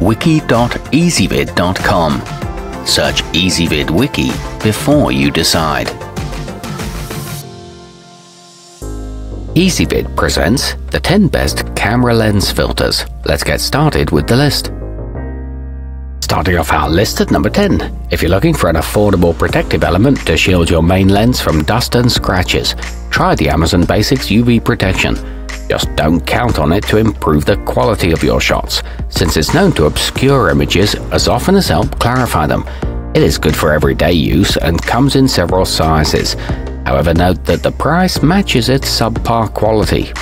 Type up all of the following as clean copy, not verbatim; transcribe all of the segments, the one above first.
wiki.ezvid.com. Search Ezvid Wiki before you decide. Ezvid presents the 10 best camera lens filters. Let's get started with the list. Starting off our list at number 10. If you're looking for an affordable protective element to shield your main lens from dust and scratches, try the Amazon Basics UV Protection. Just don't count on it to improve the quality of your shots, since it's known to obscure images as often as help clarify them. It is good for everyday use and comes in several sizes. However, note that the price matches its subpar quality.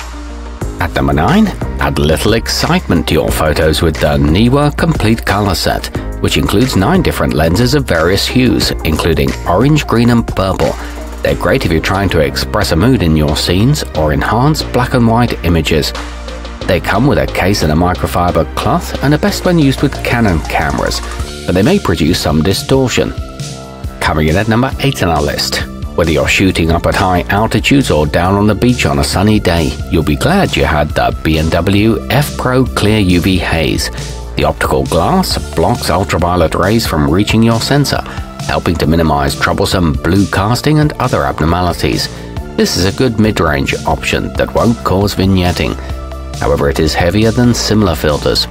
At number 9, add a little excitement to your photos with the Niwa Complete Color Set, which includes 9 different lenses of various hues, including orange, green and purple. They're great if you're trying to express a mood in your scenes or enhance black and white images. They come with a case and a microfiber cloth and are best when used with Canon cameras, but they may produce some distortion. Coming in at number 8 on our list. Whether you're shooting up at high altitudes or down on the beach on a sunny day, you'll be glad you had the B&W F Pro Clear UV Haze. The optical glass blocks ultraviolet rays from reaching your sensor, helping to minimize troublesome blue casting and other abnormalities. This is a good mid-range option that won't cause vignetting. However, it is heavier than similar filters.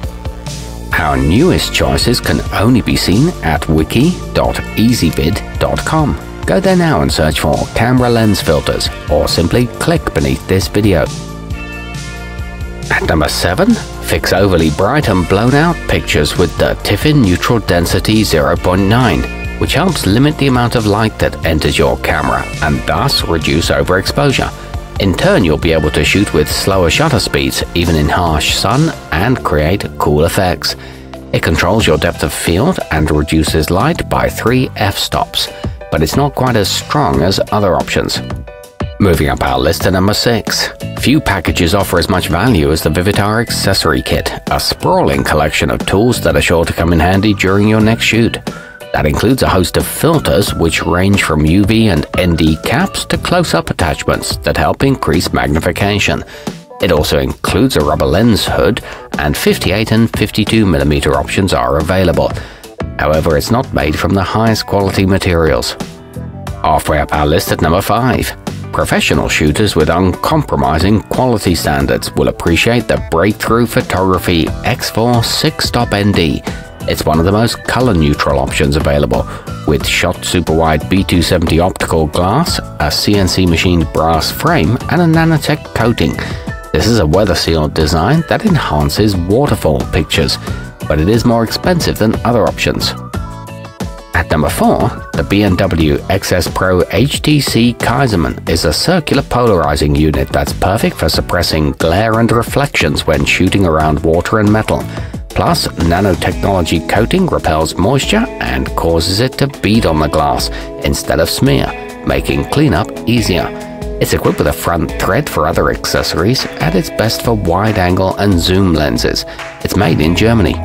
Our newest choices can only be seen at wiki.ezvid.com. Go there now and search for camera lens filters, or simply click beneath this video. At number 7, fix overly bright and blown out pictures with the Tiffin Neutral Density 0.9, which helps limit the amount of light that enters your camera and thus reduce overexposure. In turn, you'll be able to shoot with slower shutter speeds, even in harsh sun, and create cool effects. It controls your depth of field and reduces light by 3 f-stops, but it's not quite as strong as other options. Moving up our list to number 6. Few packages offer as much value as the Vivitar Accessory Kit, a sprawling collection of tools that are sure to come in handy during your next shoot. That includes a host of filters which range from UV and ND caps to close-up attachments that help increase magnification. It also includes a rubber lens hood, and 58 and 52mm options are available. However, it's not made from the highest quality materials. Halfway up our list at number 5. Professional shooters with uncompromising quality standards will appreciate the Breakthrough Photography X4 6-Stop ND. It's one of the most color-neutral options available, with shot super-wide B270 optical glass, a CNC machined brass frame, and a nanotech coating. This is a weather-sealed design that enhances waterfall pictures, but it is more expensive than other options. At number 4, the B&W XS Pro HTC Kaiserman is a circular polarizing unit that's perfect for suppressing glare and reflections when shooting around water and metal. Plus, nanotechnology coating repels moisture and causes it to bead on the glass instead of smear, making cleanup easier. It's equipped with a front thread for other accessories, and it's best for wide-angle and zoom lenses. It's made in Germany.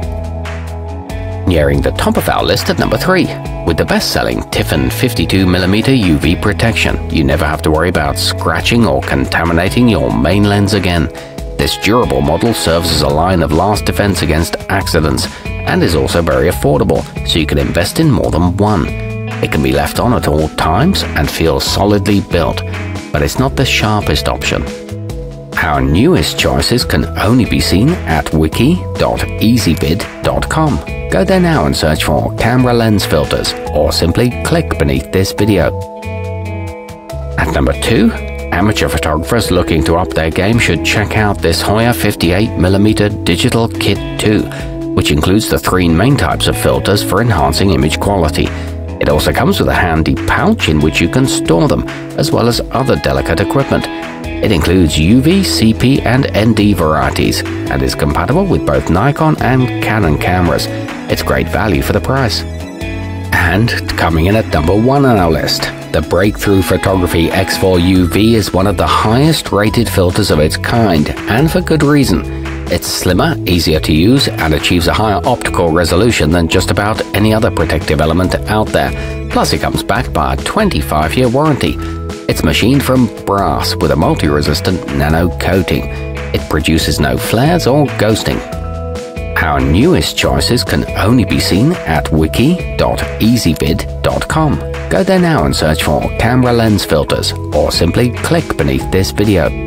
Nearing the top of our list at number 3. With the best-selling Tiffin 52mm UV Protection, you never have to worry about scratching or contaminating your main lens again. This durable model serves as a line of last defense against accidents and is also very affordable, so you can invest in more than one. It can be left on at all times and feels solidly built, but it's not the sharpest option. Our newest choices can only be seen at wiki.ezvid.com. Go there now and search for camera lens filters, or simply click beneath this video. At number 2, amateur photographers looking to up their game should check out this Hoya 58mm Digital Kit 2, which includes the 3 main types of filters for enhancing image quality. It also comes with a handy pouch in which you can store them, as well as other delicate equipment. It includes UV, CP and ND varieties, and is compatible with both Nikon and Canon cameras. It's great value for the price. And coming in at number 1 on our list, the Breakthrough Photography X4 UV is one of the highest rated filters of its kind, and for good reason. It's slimmer, easier to use, and achieves a higher optical resolution than just about any other protective element out there. Plus, it comes backed by a 25-year warranty. It's machined from brass with a multi-resistant nano coating. It produces no flares or ghosting. Our newest choices can only be seen at wiki.ezvid.com. Go there now and search for camera lens filters, or simply click beneath this video.